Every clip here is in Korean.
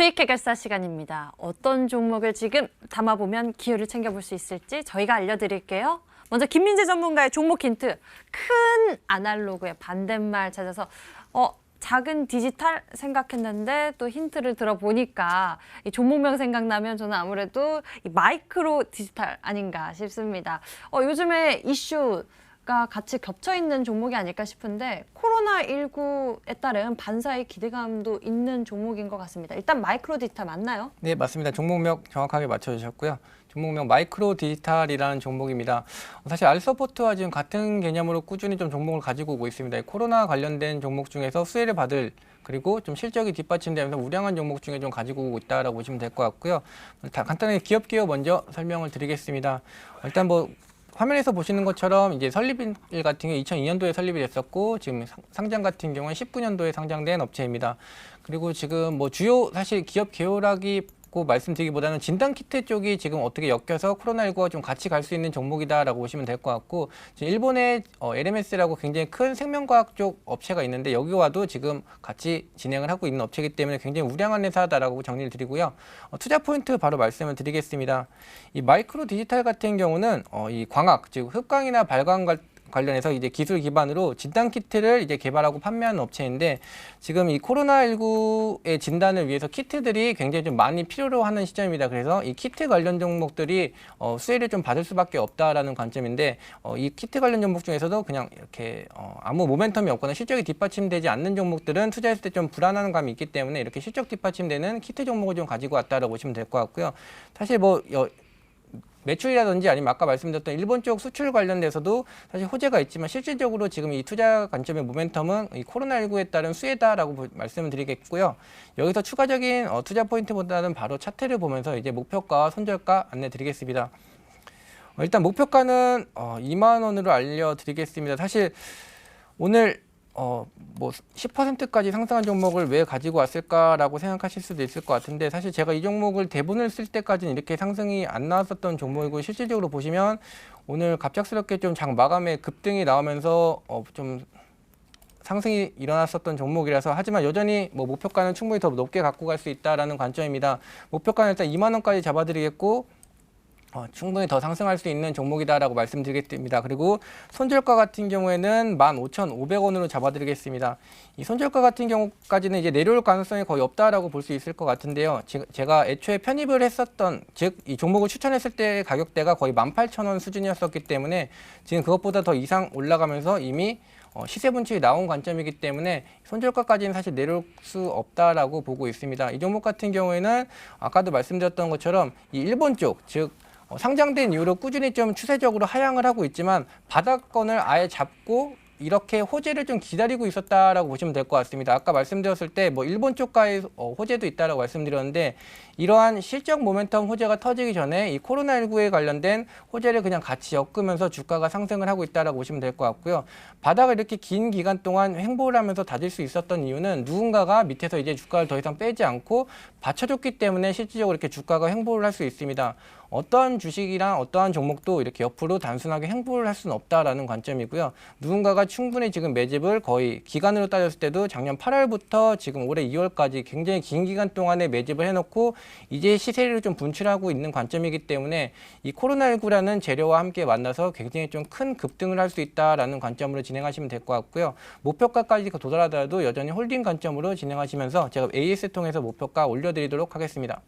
수익 해결사 시간입니다. 어떤 종목을 지금 담아보면 기회를 챙겨볼 수 있을지 저희가 알려드릴게요. 먼저 김민재 전문가의 종목 힌트. 큰 아날로그의 반대말 찾아서 작은 디지털 생각했는데 또 힌트를 들어보니까 이 종목명 생각나면 저는 아무래도 이 마이크로 디지털 아닌가 싶습니다. 요즘에 이슈가 같이 겹쳐 있는 종목이 아닐까 싶은데 코로나19에 따른 반사의 기대감도 있는 종목인 것 같습니다. 일단 마이크로 디지털 맞나요? 네, 맞습니다. 종목명 정확하게 맞춰주셨고요. 종목명 마이크로 디지털이라는 종목입니다. 사실 알서포트와 지금 같은 개념으로 꾸준히 좀 종목을 가지고 오고 있습니다. 코로나 관련된 종목 중에서 수혜를 받을 그리고 좀 실적이 뒷받침되면서 우량한 종목 중에 좀 가지고 오고 있다라고 보시면 될 것 같고요. 간단하게 기업 먼저 설명을 드리겠습니다. 일단 화면에서 보시는 것처럼 이제 설립일 같은 경우 2002년도에 설립이 됐었고 지금 상장 같은 경우는 19년도에 상장된 업체입니다. 그리고 지금 주요 사실 기업 개요라고 말씀드리기보다는 진단키트 쪽이 지금 어떻게 엮여서 코로나19와 좀 같이 갈 수 있는 종목이다라고 보시면 될 것 같고, 지금 일본의 LMS라고 굉장히 큰 생명과학 쪽 업체가 있는데 여기와도 지금 같이 진행을 하고 있는 업체이기 때문에 굉장히 우량한 회사다라고 정리를 드리고요. 투자 포인트 바로 말씀을 드리겠습니다. 이 마이크로 디지털 같은 경우는 이 광학, 즉 흑광이나 발광 관련해서 이제 기술 기반으로 진단 키트를 이제 개발하고 판매하는 업체인데, 지금 이 코로나19의 진단을 위해서 키트들이 굉장히 좀 많이 필요로 하는 시점입니다. 그래서 이 키트 관련 종목들이 수혜를 좀 받을 수밖에 없다라는 관점인데, 이 키트 관련 종목 중에서도 그냥 이렇게 아무 모멘텀이 없거나 실적이 뒷받침되지 않는 종목들은 투자했을 때 좀 불안한 감이 있기 때문에 이렇게 실적 뒷받침되는 키트 종목을 좀 가지고 왔다라고 보시면 될 것 같고요. 사실 매출이라든지 아니면 아까 말씀드렸던 일본 쪽 수출 관련돼서도 사실 호재가 있지만 실질적으로 지금 이 투자 관점의 모멘텀은 이 코로나19에 따른 수혜다라고 말씀을 드리겠고요. 여기서 추가적인 투자 포인트보다는 바로 차트를 보면서 이제 목표가, 손절가 안내 드리겠습니다. 일단 목표가는 2만 원으로 알려드리겠습니다. 사실 오늘 10%까지 상승한 종목을 왜 가지고 왔을까라고 생각하실 수도 있을 것 같은데, 사실 제가 이 종목을 대본을 쓸 때까지는 이렇게 상승이 안 나왔었던 종목이고, 실질적으로 보시면 오늘 갑작스럽게 좀 장 마감에 급등이 나오면서 좀 상승이 일어났었던 종목이라서, 하지만 여전히 목표가는 충분히 더 높게 갖고 갈 수 있다라는 관점입니다. 목표가는 일단 2만 원까지 잡아드리겠고, 충분히 더 상승할 수 있는 종목이다라고 말씀드리겠습니다. 그리고 손절가 같은 경우에는 15,500원으로 잡아드리겠습니다. 이 손절가 같은 경우까지는 이제 내려올 가능성이 거의 없다라고 볼 수 있을 것 같은데요. 제가 애초에 편입을 했었던, 즉 이 종목을 추천했을 때 가격대가 거의 18,000원 수준이었었기 때문에 지금 그것보다 더 이상 올라가면서 이미 시세 분출이 나온 관점이기 때문에 손절가까지는 사실 내려올 수 없다라고 보고 있습니다. 이 종목 같은 경우에는 아까도 말씀드렸던 것처럼 이 일본 쪽, 즉 상장된 이후로 꾸준히 좀 추세적으로 하향을 하고 있지만 바닥권을 아예 잡고 이렇게 호재를 좀 기다리고 있었다라고 보시면 될 것 같습니다. 아까 말씀드렸을 때 일본 쪽과의 호재도 있다라고 말씀드렸는데, 이러한 실적 모멘텀 호재가 터지기 전에 이 코로나19에 관련된 호재를 그냥 같이 엮으면서 주가가 상승을 하고 있다라고 보시면 될 것 같고요. 바닥을 이렇게 긴 기간 동안 횡보를 하면서 다질 수 있었던 이유는 누군가가 밑에서 이제 주가를 더 이상 빼지 않고 받쳐줬기 때문에 실질적으로 이렇게 주가가 횡보를 할 수 있습니다. 어떠한 주식이랑 어떠한 종목도 이렇게 옆으로 단순하게 횡보를 할 수는 없다라는 관점이고요. 누군가가 충분히 지금 매집을 거의 기간으로 따졌을 때도 작년 8월부터 지금 올해 2월까지 굉장히 긴 기간 동안에 매집을 해놓고 이제 시세를 좀 분출하고 있는 관점이기 때문에 이 코로나19라는 재료와 함께 만나서 굉장히 좀 큰 급등을 할 수 있다라는 관점으로 진행하시면 될 것 같고요. 목표가까지 도달하더라도 여전히 홀딩 관점으로 진행하시면서 제가 AS 통해서 목표가 올려드리도록 하겠습니다.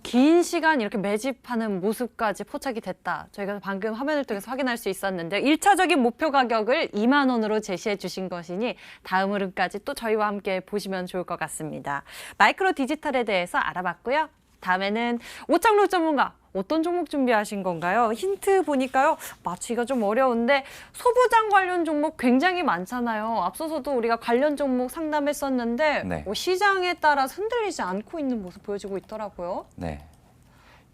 긴 시간 이렇게 매집하는 모습까지 포착이 됐다. 저희가 방금 화면을 통해서 확인할 수 있었는데 1차적인 목표 가격을 2만 원으로 제시해 주신 것이니 다음 흐름까지 또 저희와 함께 보시면 좋을 것 같습니다. 마이크로 디지털에 대해서 알아봤고요. 다음에는 오창록 전문가 어떤 종목 준비하신 건가요? 힌트 보니까요. 맞히기가 좀 어려운데 소부장 관련 종목 굉장히 많잖아요. 앞서서도 우리가 관련 종목 상담했었는데 네. 시장에 따라 흔들리지 않고 있는 모습 보여지고 있더라고요. 네.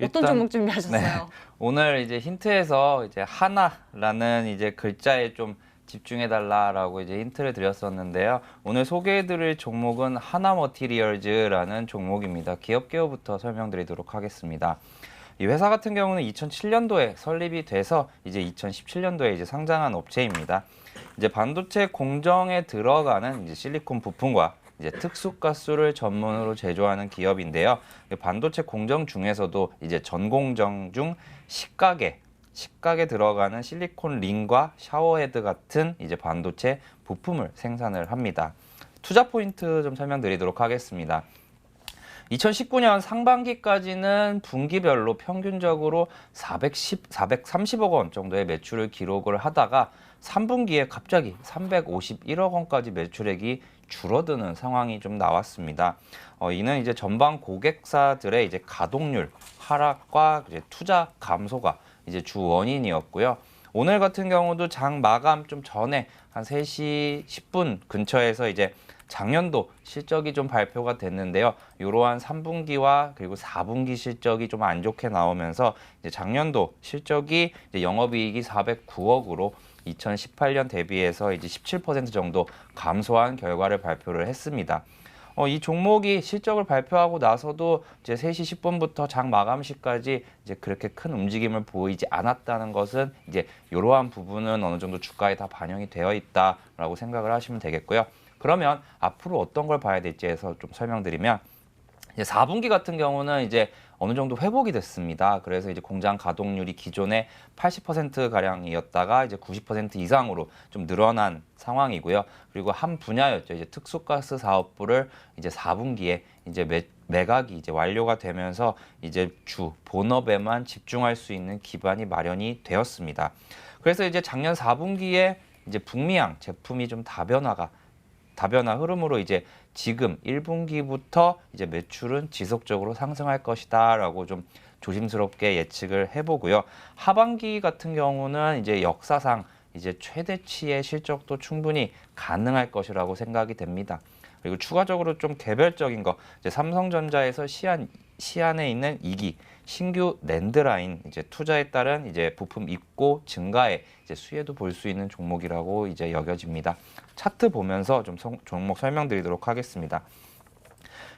어떤 종목 준비하셨어요? 네. 오늘 이제 힌트에서 이제 하나라는 이제 글자에 좀 집중해달라라고 이제 힌트를 드렸었는데요. 오늘 소개해드릴 종목은 하나머티리얼즈라는 종목입니다. 기업 개요부터 설명드리도록 하겠습니다. 이 회사 같은 경우는 2007년도에 설립이 돼서 이제 2017년도에 이제 상장한 업체입니다. 이제 반도체 공정에 들어가는 이제 실리콘 부품과 이제 특수가스를 전문으로 제조하는 기업인데요. 반도체 공정 중에서도 이제 전공정 중 식각에 들어가는 실리콘 링과 샤워헤드 같은 이제 반도체 부품을 생산을 합니다. 투자 포인트 좀 설명드리도록 하겠습니다. 2019년 상반기까지는 분기별로 평균적으로 430억 원 정도의 매출을 기록을 하다가 3분기에 갑자기 351억 원까지 매출액이 줄어드는 상황이 좀 나왔습니다. 이는 이제 전방 고객사들의 이제 가동률 하락과 이제 투자 감소가 이제 주 원인이었고요. 오늘 같은 경우도 장 마감 좀 전에 한 3시 10분 근처에서 이제 작년도 실적이 좀 발표가 됐는데요. 이러한 3분기와 그리고 4분기 실적이 좀 안 좋게 나오면서 이제 작년도 실적이 이제 영업이익이 409억으로 2018년 대비해서 이제 17% 정도 감소한 결과를 발표를 했습니다. 이 종목이 실적을 발표하고 나서도 이제 3시 10분부터 장 마감 시까지 이제 그렇게 큰 움직임을 보이지 않았다는 것은 이제 이러한 부분은 어느 정도 주가에 다 반영이 되어 있다라고 생각을 하시면 되겠고요. 그러면 앞으로 어떤 걸 봐야 될지에서 좀 설명드리면 이제 4분기 같은 경우는 이제 어느 정도 회복이 됐습니다. 그래서 이제 공장 가동률이 기존에 80% 가량이었다가 이제 90% 이상으로 좀 늘어난 상황이고요. 그리고 한 분야였죠. 이제 특수가스 사업부를 이제 4분기에 이제 매각이 이제 완료가 되면서 이제 주 본업에만 집중할 수 있는 기반이 마련이 되었습니다. 그래서 이제 작년 4분기에 이제 북미향 제품이 좀 다변화 흐름으로 이제 지금 1분기부터 이제 매출은 지속적으로 상승할 것이다라고 좀 조심스럽게 예측을 해보고요. 하반기 같은 경우는 이제 역사상 이제 최대치의 실적도 충분히 가능할 것이라고 생각이 됩니다. 그리고 추가적으로 좀 개별적인 거, 이제 삼성전자에서 시안에 있는 2기 신규 낸드라인 이제 투자에 따른 이제 부품 입고 증가에 이제 수혜도 볼 수 있는 종목이라고 이제 여겨집니다. 차트 보면서 좀 종목 설명드리도록 하겠습니다.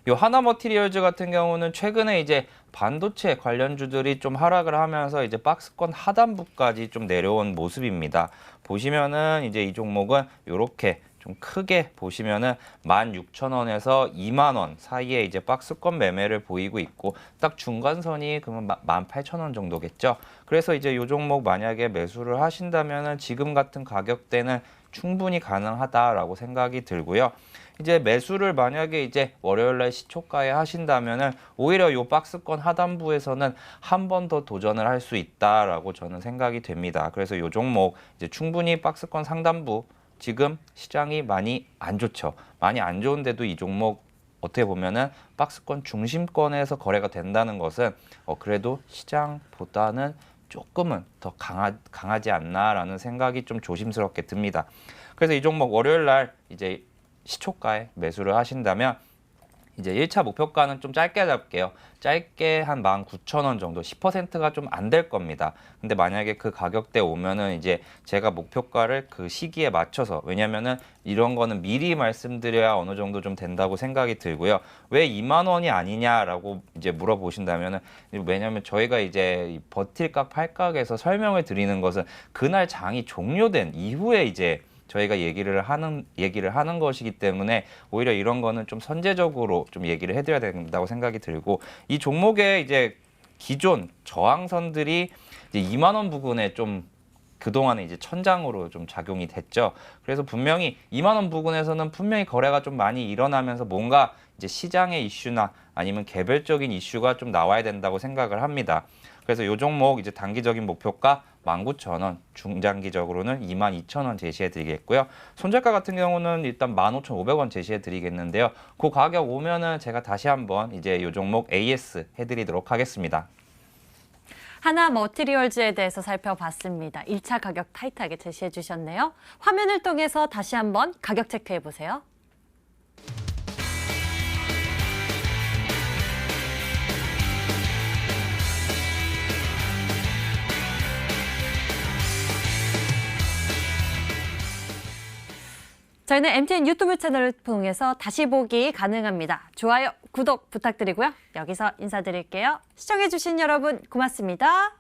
요 하나머티리얼즈 같은 경우는 최근에 이제 반도체 관련주들이 좀 하락을 하면서 이제 박스권 하단부까지 좀 내려온 모습입니다. 보시면은 이제 이 종목은 요렇게 좀 크게 보시면은 16,000원에서 2만 원 사이에 이제 박스권 매매를 보이고 있고 딱 중간선이 그러면 18,000원 정도겠죠. 그래서 이제 요 종목 만약에 매수를 하신다면은 지금 같은 가격대는 충분히 가능하다라고 생각이 들고요. 이제 매수를 만약에 이제 월요일날 시초가에 하신다면은 오히려 요 박스권 하단부에서는 한 번 더 도전을 할 수 있다라고 저는 생각이 됩니다. 그래서 요 종목 이제 충분히 박스권 상단부 지금 시장이 많이 안 좋죠. 많이 안 좋은데도 이 종목 어떻게 보면은 박스권 중심권에서 거래가 된다는 것은 그래도 시장보다는 조금은 더 강하지 않나라는 생각이 좀 조심스럽게 듭니다. 그래서 이 종목 월요일 날 이제 시초가에 매수를 하신다면 이제 1차 목표가는 좀 짧게 잡게요. 짧게 한 19,000원 정도, 10%가 좀 안 될 겁니다. 근데 만약에 그 가격대 오면은 이제 제가 목표가를 그 시기에 맞춰서, 왜냐면은 이런 거는 미리 말씀드려야 어느 정도 좀 된다고 생각이 들고요. 왜 2만 원이 아니냐라고 이제 물어보신다면은, 왜냐면 저희가 이제 버틸각 팔각에서 설명을 드리는 것은 그날 장이 종료된 이후에 이제 저희가 얘기를 하는 것이기 때문에 오히려 이런 거는 좀 선제적으로 좀 얘기를 해드려야 된다고 생각이 들고, 이 종목의 이제 기존 저항선들이 이제 2만 원 부근에 좀 그동안에 이제 천장으로 좀 작용이 됐죠. 그래서 분명히 2만 원 부근에서는 분명히 거래가 좀 많이 일어나면서 뭔가 이제 시장의 이슈나 아니면 개별적인 이슈가 좀 나와야 된다고 생각을 합니다. 그래서 이 종목 이제 단기적인 목표가 19,000원, 중장기적으로는 22,000원 제시해 드리겠고요. 손절가 같은 경우는 일단 15,500원 제시해 드리겠는데요. 그 가격 오면은 제가 다시 한번 이제 이 종목 AS 해 드리도록 하겠습니다. 하나머티리얼즈에 대해서 살펴봤습니다. 1차 가격 타이트하게 제시해 주셨네요. 화면을 통해서 다시 한번 가격 체크해 보세요. 저희는 MTN 유튜브 채널을 통해서 다시 보기 가능합니다. 좋아요, 구독 부탁드리고요. 여기서 인사드릴게요. 시청해주신 여러분 고맙습니다.